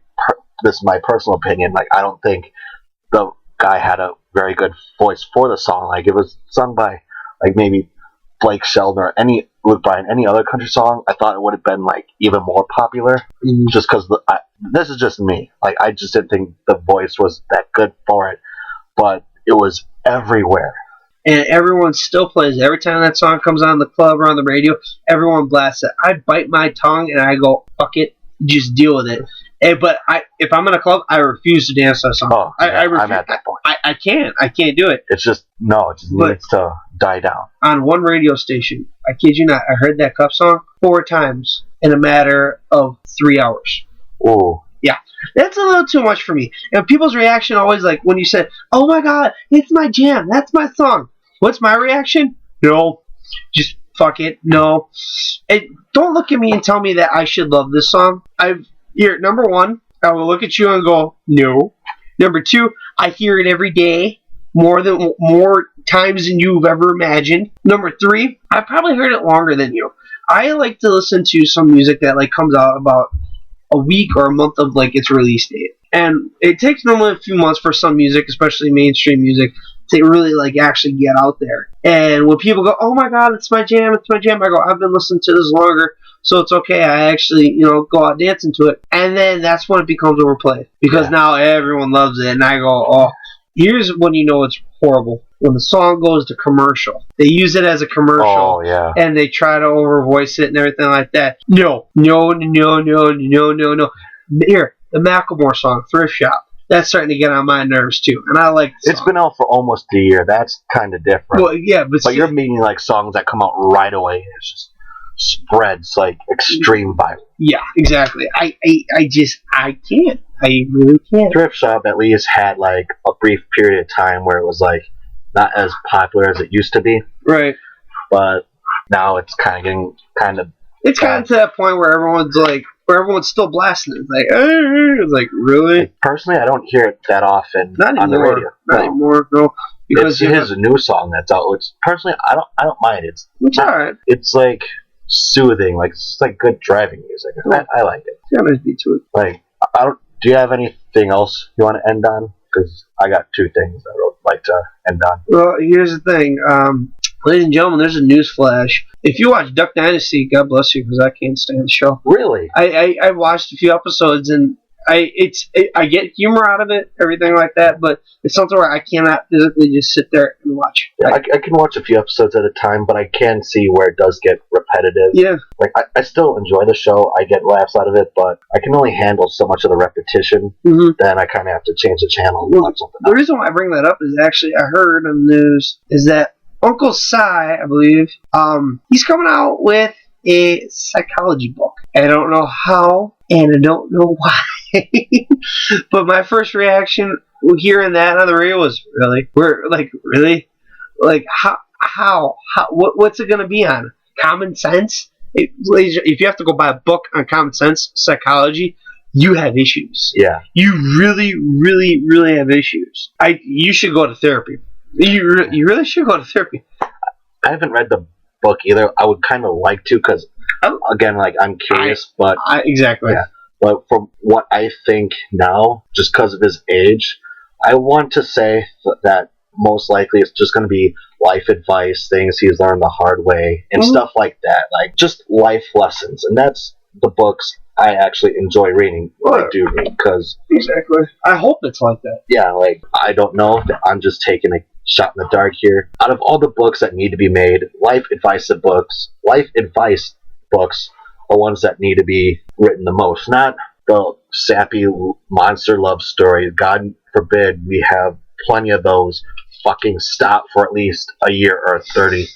this is my personal opinion. Like, I don't think the guy had a very good voice for the song. Like, it was sung by, like, maybe Blake Shelton or Luke Bryan, any other country song. I thought it would have been, like, even more popular. Just because, this is just me. Like, I just didn't think the voice was that good for it. But it was everywhere. And everyone still plays. Every time that song comes on the club or on the radio, everyone blasts it. I bite my tongue and I go, fuck it, just deal with it. But if I'm in a club, I refuse to dance that song. Oh, yeah, I'm at that point. I can't do it. It's just, no, it just needs to die down. On one radio station, I kid you not, I heard that Cup song 4 times in a matter of 3 hours. Ooh. Yeah, that's a little too much for me. And people's reaction always like when you said, oh my god, it's my jam, that's my song. What's my reaction? No. Just fuck it. No. And don't look at me and tell me that I should love this song. Here, number 1, I will look at you and go, no. Number 2, I hear it every day, more times than you've ever imagined. Number 3, I probably heard it longer than you. I like to listen to some music that like comes out about a week or a month of like its release date. And it takes normally a few months for some music, especially mainstream music, to really like actually get out there. And when people go, oh my god, it's my jam, I go, I've been listening to this longer, so it's okay. I actually, go out dancing to it. And then that's when it becomes overplayed. Because now everyone loves it. And I go, oh, here's when you know it's horrible. When the song goes to commercial. They use it as a commercial. Oh, yeah. And they try to overvoice it and everything like that. No. Here, the Macklemore song, Thrift Shop. That's starting to get on my nerves too, and I like the song. It's been out for almost a year. That's kind of different. Well, yeah, but you're meaning like songs that come out right away. It just spreads like extreme viral. Yeah, exactly. I can't. I really can't. Thrift Shop at least had like a brief period of time where it was like not as popular as it used to be. Right. But now it's kind of getting It's gotten to that point where everyone's still blasting it. It's like really? Like, personally, I don't hear it that often on the radio. Not anymore, no. Because it's his new song that's out. Which personally, I don't mind. It's alright. It's like soothing, like it's like good driving music. I like it. It's got a nice beat to it. Like, do you have anything else you want to end on? Because I got 2 things I would like to end on. Well, here's the thing. Ladies and gentlemen, there's a news flash. If you watch Duck Dynasty, God bless you, because I can't stand the show. Really? I watched a few episodes, and I get humor out of it, everything like that, but it's something where I cannot physically just sit there and watch. Yeah, I can watch a few episodes at a time, but I can see where it does get repetitive. Yeah. Like, I still enjoy the show. I get laughs out of it, but I can only handle so much of the repetition. Mm-hmm. Then I kind of have to change the channel and watch something else. The reason why I bring that up is actually I heard on the news is that Uncle Si, I believe, he's coming out with a psychology book. I don't know how, and I don't know why. But my first reaction hearing that on the radio was, really? Really? Like, how? What's it going to be on? Common sense? If you have to go buy a book on common sense, psychology, you have issues. Yeah. You really, really, really have issues. You should go to therapy. You really should go to therapy. I haven't read the book either. I would kind of like to because, again, like I'm curious, but exactly. Yeah. But from what I think now, just because of his age, I want to say that most likely it's just going to be life advice, things he's learned the hard way, and stuff like that. Like, just life lessons. And that's the books I actually enjoy reading. I do read, because... Exactly. I hope it's like that. Yeah, like, I don't know if I'm just taking a shot in the dark here. Out of all the books that need to be made, life advice books are ones that need to be written the most. Not the sappy monster love story. God forbid we have plenty of those. Fucking stop for at least a year or 30.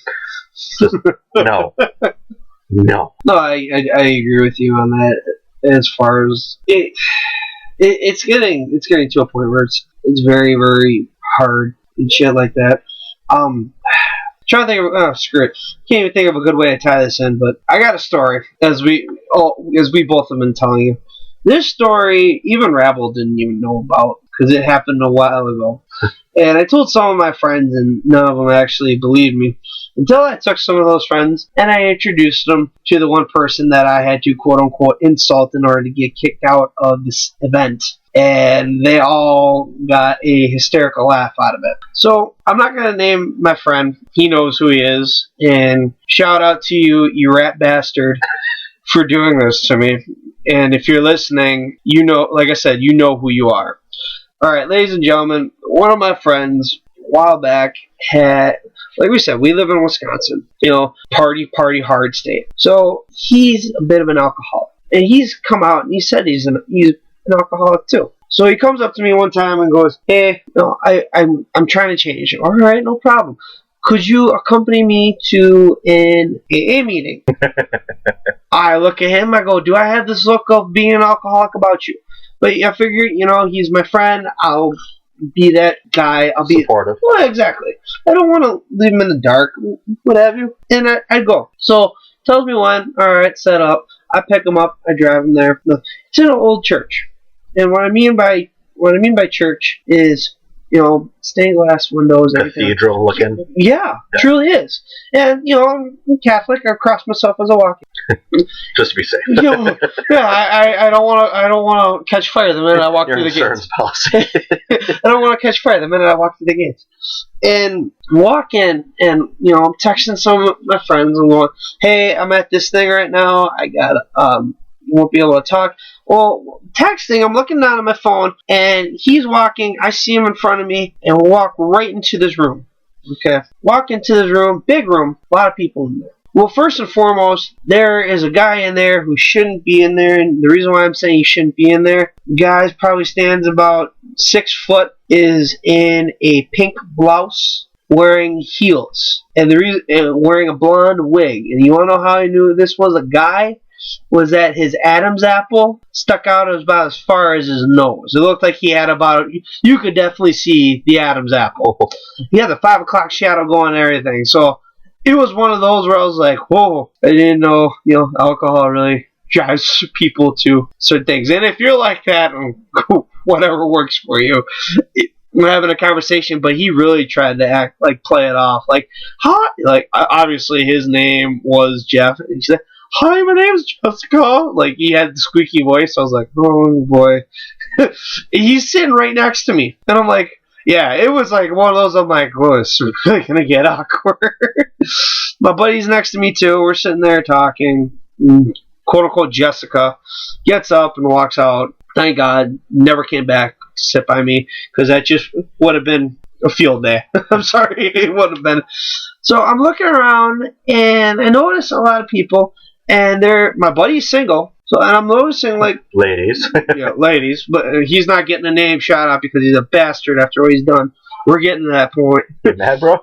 Just, no. No. No, I agree with you on that. As far as it's getting to a point where it's very, very hard and shit like that. Trying to think of screw it. Can't even think of a good way to tie this in, but I got a story as we both have been telling you. This story even Rabble didn't even know about because it happened a while ago. And I told some of my friends, and none of them actually believed me. Until I took some of those friends and I introduced them to the one person that I had to quote-unquote insult in order to get kicked out of this event. And they all got a hysterical laugh out of it. So, I'm not going to name my friend. He knows who he is. And shout out to you, you rat bastard, for doing this to me. And if you're listening, you know, like I said, you know who you are. Alright, ladies and gentlemen, one of my friends, a while back, had, like we said, we live in Wisconsin, you know, party hard state. So, he's a bit of an alcoholic. And he's come out and he said he's an alcoholic too. So he comes up to me one time and goes, "Hey, no, I'm trying to change." Alright, no problem. Could you accompany me to an AA meeting? I look at him, I go, "Do I have this look of being an alcoholic about you?" But I figured, you know, he's my friend. I'll be that guy. I'll be supportive. Well, exactly. I don't want to leave him in the dark, what have you. And I go. So, tells me when. All right, set up. I pick him up. I drive him there. It's in an old church. And what I mean by church is, you know, stained glass windows, everything. Cathedral looking. Yeah, truly is. And, you know, I'm Catholic. I cross myself as I walk. Just to be safe. You know, yeah, I don't want to catch fire the minute I walk through the gates. Policy. I don't want to catch fire the minute I walk through the gates. And walk in, and, you know, I'm texting some of my friends and going, "Hey, I'm at this thing right now. I got won't be able to talk." Well, texting, I'm looking down at my phone, and he's walking. I see him in front of me, and we'll walk right into this room. Okay, walk into this room, big room, a lot of people in there. Well, first and foremost, there is a guy in there who shouldn't be in there, and the reason why I'm saying he shouldn't be in there, the guy probably stands about 6 foot, is in a pink blouse, wearing heels, and wearing a blonde wig. And you want to know how I knew this was a guy? Was that his Adam's apple stuck out about as far as his nose. It looked like he had you could definitely see the Adam's apple. He had the 5 o'clock shadow going and everything. So it was one of those where I was like, whoa, I didn't know, you know, alcohol really drives people to certain things. And if you're like that, whatever works for you. We're having a conversation, but he really tried to play it off. Like, hi, like, obviously his name was Jeff. And he said, "Hi, my name's Jessica." Like, he had the squeaky voice. I was like, oh boy. He's sitting right next to me. And I'm like, yeah, it was like one of those, I'm like, oh, it's really gonna get awkward. My buddy's next to me too. We're sitting there talking. Quote unquote Jessica gets up and walks out. Thank God, never came back to sit by me, because that just would have been a field day. I'm sorry, it would have been. So I'm looking around, and I notice a lot of people, and my buddy's single, so, and I'm noticing, like, ladies. Yeah, ladies, but he's not getting a name shout out because he's a bastard after what he's done. We're getting to that point. You mad, bro?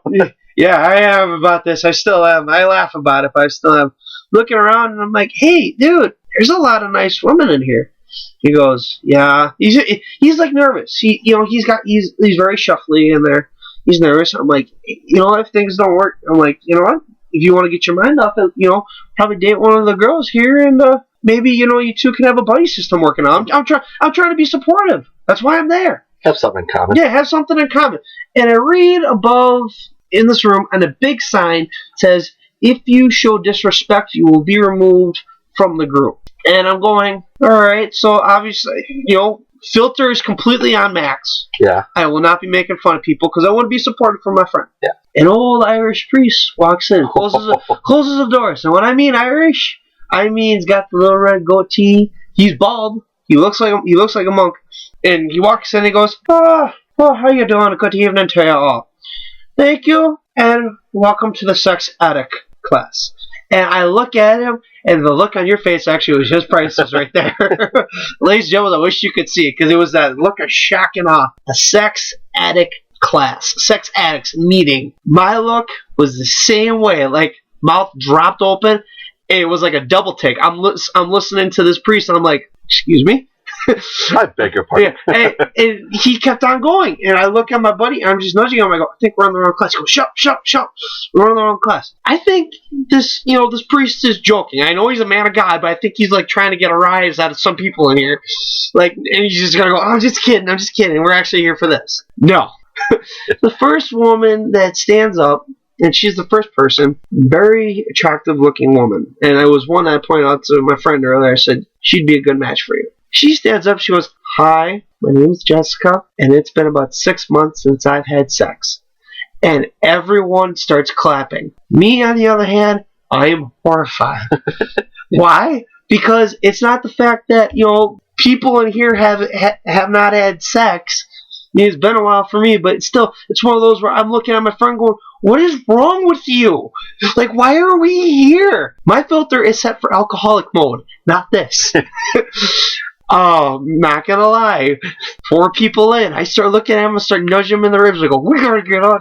Yeah, I am about this. I still am. I laugh about it, but I still am. Looking around, and I'm like, hey, dude, there's a lot of nice women in here. He goes, yeah. He's like nervous. He's very shuffly in there. He's nervous. I'm like, you know, if things don't work, I'm like, you know what? If you want to get your mind off it, you know, probably date one of the girls here, and maybe, you know, you two can have a buddy system working on. I'm trying to be supportive. That's why I'm there. Have something in common. Yeah, have something in common. And I read above in this room, and a big sign says, "If you show disrespect, you will be removed from the group." And I'm going, all right, so obviously, you know, Filter is completely on max. Yeah. I will not be making fun of people because I want to be supportive for my friend. Yeah. An old Irish priest walks in, closes the doors. And when I mean Irish, I mean he's got the little red goatee. He's bald. He looks like a monk. And he walks in and he goes, oh, how you doing? Good evening to you all. Thank you, and welcome to the sex addict class. And I look at him, and the look on your face actually was his prices right there. Ladies and gentlemen, I wish you could see it, because it was that look of shock and awe. A sex addict class. Sex addicts meeting. My look was the same way, like mouth dropped open, and it was like a double take. I'm listening to this priest, and I'm like, excuse me? I beg your pardon. Yeah, and he kept on going, and I look at my buddy, and I'm just nudging him. I go, I think we're in the wrong class. He goes, shut. We're in the wrong class. I think this priest is joking. I know he's a man of God, but I think he's like trying to get a rise out of some people in here. Like, and he's just gonna go, I'm just kidding. We're actually here for this. No. The first woman that stands up, and she's the first person, very attractive looking woman. And I was one that I pointed out to my friend earlier. I said, she'd be a good match for you. She stands up, she goes, hi, my name is Jessica, and it's been about 6 months since I've had sex. And everyone starts clapping. Me, on the other hand, I am horrified. Why? Because it's not the fact that, people in here have not had sex. I mean, it's been a while for me, but still, it's one of those where I'm looking at my friend going, what is wrong with you? Like, why are we here? My filter is set for alcoholic mode, not this. Oh, not gonna lie. 4 people in, I start looking at him and start nudging him in the ribs. I go, we gotta get out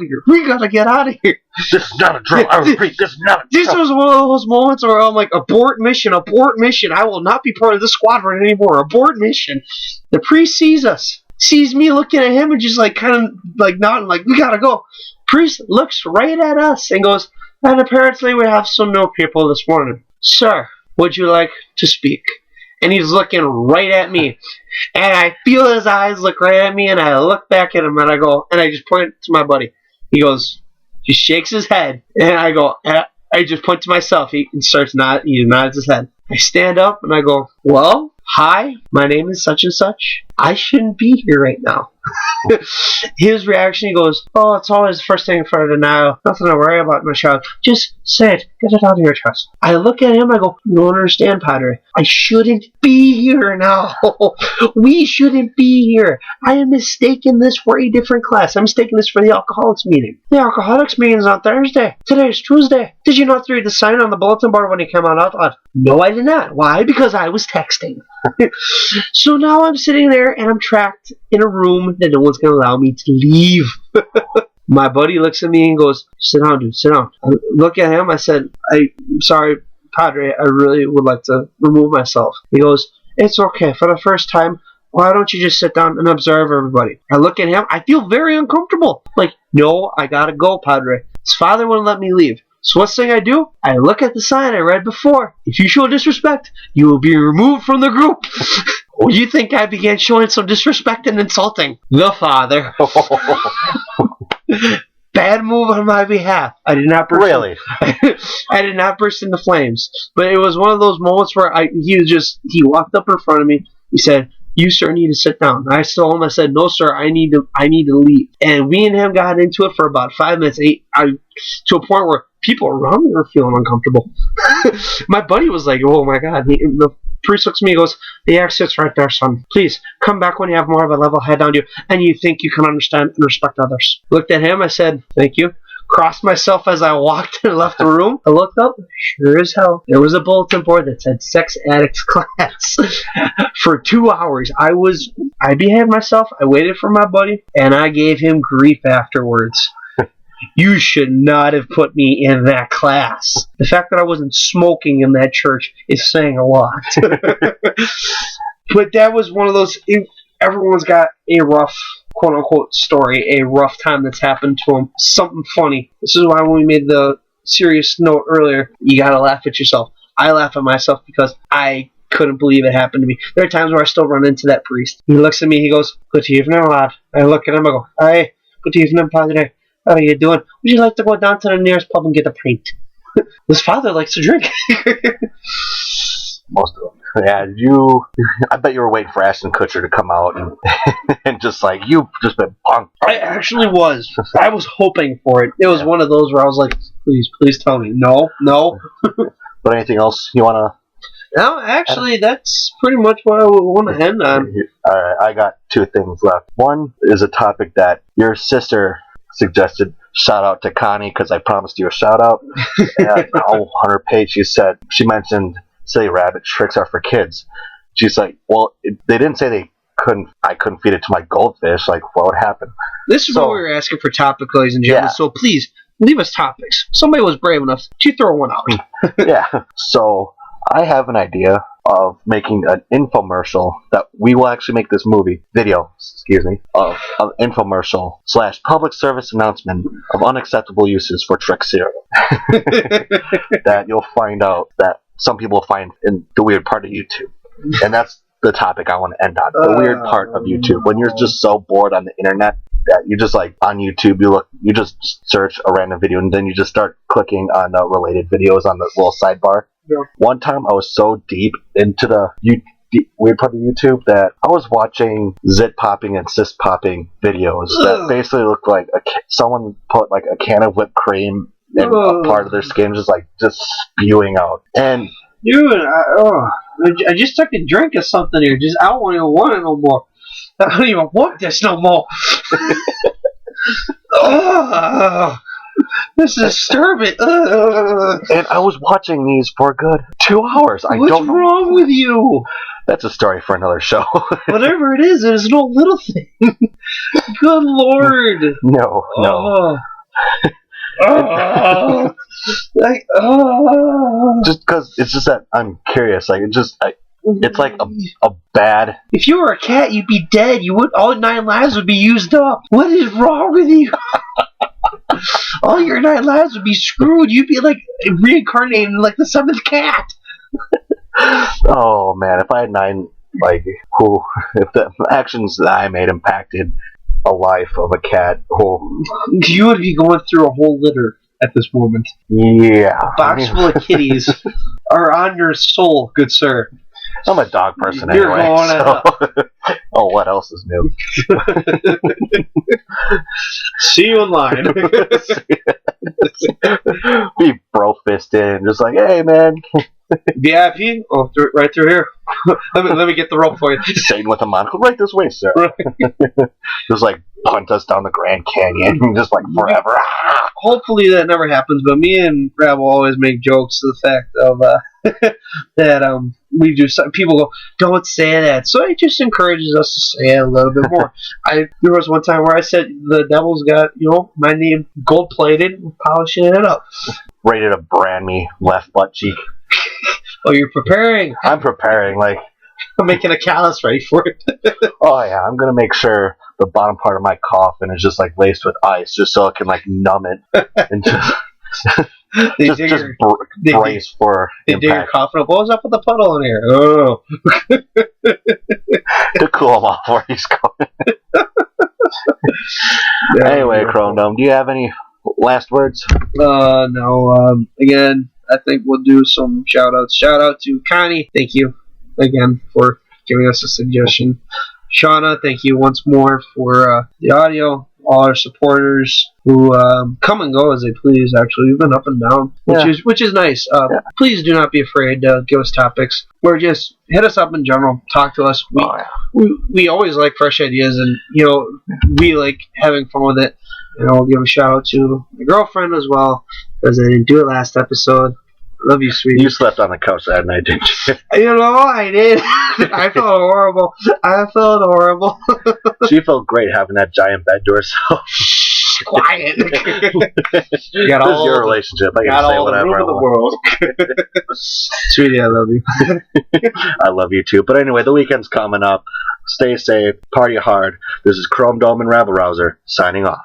of here. This is not a drill. I repeat, this is not a drill. This was one of those moments where I'm like, abort mission. I will not be part of this squadron anymore. Abort mission. The priest sees me looking at him and just like kind of like nodding, like, we gotta go. Priest looks right at us and goes, and apparently we have some new people this morning. Sir, would you like to speak? And he's looking right at me. And I feel his eyes look right at me, and I look back at him, and I go, and I just point to my buddy. He goes, he shakes his head, and I go, I just point to myself. He nods his head. I stand up, and I go, well, hi, my name is such and such. I shouldn't be here right now. His reaction, he goes, oh, it's always the first thing in front of denial. Nothing to worry about, my child. Just say it. Get it out of your chest. I look at him, I go, you don't understand, Padre. I shouldn't be here now. We shouldn't be here. I am mistaking this for a different class. I'm mistaking this for the alcoholics meeting. The alcoholics meeting is on Thursday. Today is Tuesday. Did you not read the sign on the bulletin board when you came out? No, I did not. Why? Because I was texting. So now I'm sitting there and I'm trapped in a room that no one's going to allow me to leave. My buddy looks at me and goes, sit down, dude, sit down. I look at him. I said, I'm sorry, Padre, I really would like to remove myself. He goes, it's okay. For the first time, why don't you just sit down and observe everybody? I look at him. I feel very uncomfortable. Like, no, I got to go, Padre. His father wouldn't let me leave. So what's the thing I do? I look at the sign I read before. If you show disrespect, you will be removed from the group. Or you think I began showing some disrespect and insulting the father? Bad move on my behalf. I did not burst. Really? I did not burst into flames. But it was one of those moments where he walked up in front of me. He said, you, sir, need to sit down. I told him, I said, no, sir, I need to leave. And we and him got into it for about 5 minutes, to a point where people around me were feeling uncomfortable. My buddy was like, oh my God. The priest looks at me and goes, the exit's right there, son. Please, come back when you have more of a level head on you and you think you can understand and respect others. Looked at him, I said, thank you. Crossed myself as I walked and left the room. I looked up, sure as hell, there was a bulletin board that said sex addicts class. For 2 hours, I behaved myself, I waited for my buddy, and I gave him grief afterwards. You should not have put me in that class. The fact that I wasn't smoking in that church is saying a lot. But that was one of those, everyone's got a rough, quote-unquote, story, a rough time that's happened to them. Something funny. This is why when we made the serious note earlier, you gotta laugh at yourself. I laugh at myself because I couldn't believe it happened to me. There are times where I still run into that priest. He looks at me, he goes, good evening, lad. I look at him, I go, hey, good evening, Padre. How are you doing? Would you like to go down to the nearest pub and get a pint? His father likes to drink. Most of them. Yeah, I bet you were waiting for Ashton Kutcher to come out and and just like you've just been punked. I actually was. I was hoping for it. It was one of those where I was like, please tell me. No. But anything else you want to? No, actually, that's pretty much what I want to end on. Alright, I got 2 things left. One is a topic that your sister suggested. Shout out to Connie, because I promised you a shout out. And on her page, she mentioned Silly Rabbit tricks are for kids. She's like, well, they didn't say I couldn't feed it to my goldfish. Like, what would happen? This is what we were asking for topic, ladies and gentlemen. Yeah. So please leave us topics. Somebody was brave enough to throw one out. Yeah. So I have an idea of making an infomercial that we will actually make this video, of an infomercial / public service announcement of unacceptable uses for Trix cereal. That you'll find out that some people find in the weird part of YouTube. And that's the topic I want to end on. The weird part of YouTube. When you're just so bored on the internet that you just like on YouTube, you just search a random video and then you just start clicking on related videos on the little sidebar. Yeah. One time I was so deep into the weird part of YouTube that I was watching zit popping and cyst popping videos that basically looked like someone put like a can of whipped cream in a part of their skin, just spewing out. And dude, I just took a drink of something here. I don't even want it no more. I don't even want this no more. This is disturbing. And I was watching these for a good 2 hours. What's wrong with you? That's a story for another show. Whatever it is no little thing. Good Lord. No. Just because it's just that I'm curious. Like it's like a bad. If you were a cat, you'd be dead. All 9 lives would be used up. What is wrong with you? All your 9 lives would be screwed. You'd be like reincarnated like the 7th cat. Oh man, if I had 9, if the actions that I made impacted a life of a cat, you would be going through a whole litter at this moment. Yeah, a box full of kitties are on your soul, good sir. I'm a dog person anyway. Oh, what else is new? See you in line. Be bro-fisted and just like, hey, man. VIP? Oh, right through here. let me get the rope for you. Satan with a monocle. Right this way, sir. Right. Just like punt us down the Grand Canyon, just like forever. Hopefully that never happens, but me and Rab will always make jokes to the fact of that we do. People go, don't say that. So it just encourages us to say it a little bit more. There was one time where I said the devil's got my name gold plated, polishing it up. Ready to brand me left butt cheek. Oh, you're preparing. I'm preparing. I'm making a callus ready for it. Oh yeah, I'm gonna make sure the bottom part of my coffin is just laced with ice, just so it can numb it and just brace for impact. Dig your coffin up. What was up with the puddle in here? Oh, to cool him off where he's going. Anyway, Chrome Dome, do you have any last words? No. Again, I think we'll do some shout-outs. Shout out to Connie. Thank you again for giving us a suggestion. Shauna, thank you once more for the audio. All our supporters who come and go as they please. Actually, we've been up and down, which is nice. Please do not be afraid to give us topics. Or just hit us up in general. Talk to us. We always like fresh ideas, and we like having fun with it. And I'll give a shout out to my girlfriend as well, because I didn't do it last episode. Love you, sweetie. You slept on the couch that night, didn't you? I did. I felt horrible. She felt great having that giant bed to herself. Quiet. You got all your relationship. I can say whatever I want. Sweetie, I love you. I love you too. But anyway, the weekend's coming up. Stay safe. Party hard. This is Chrome Dome and Rabble Rouser signing off.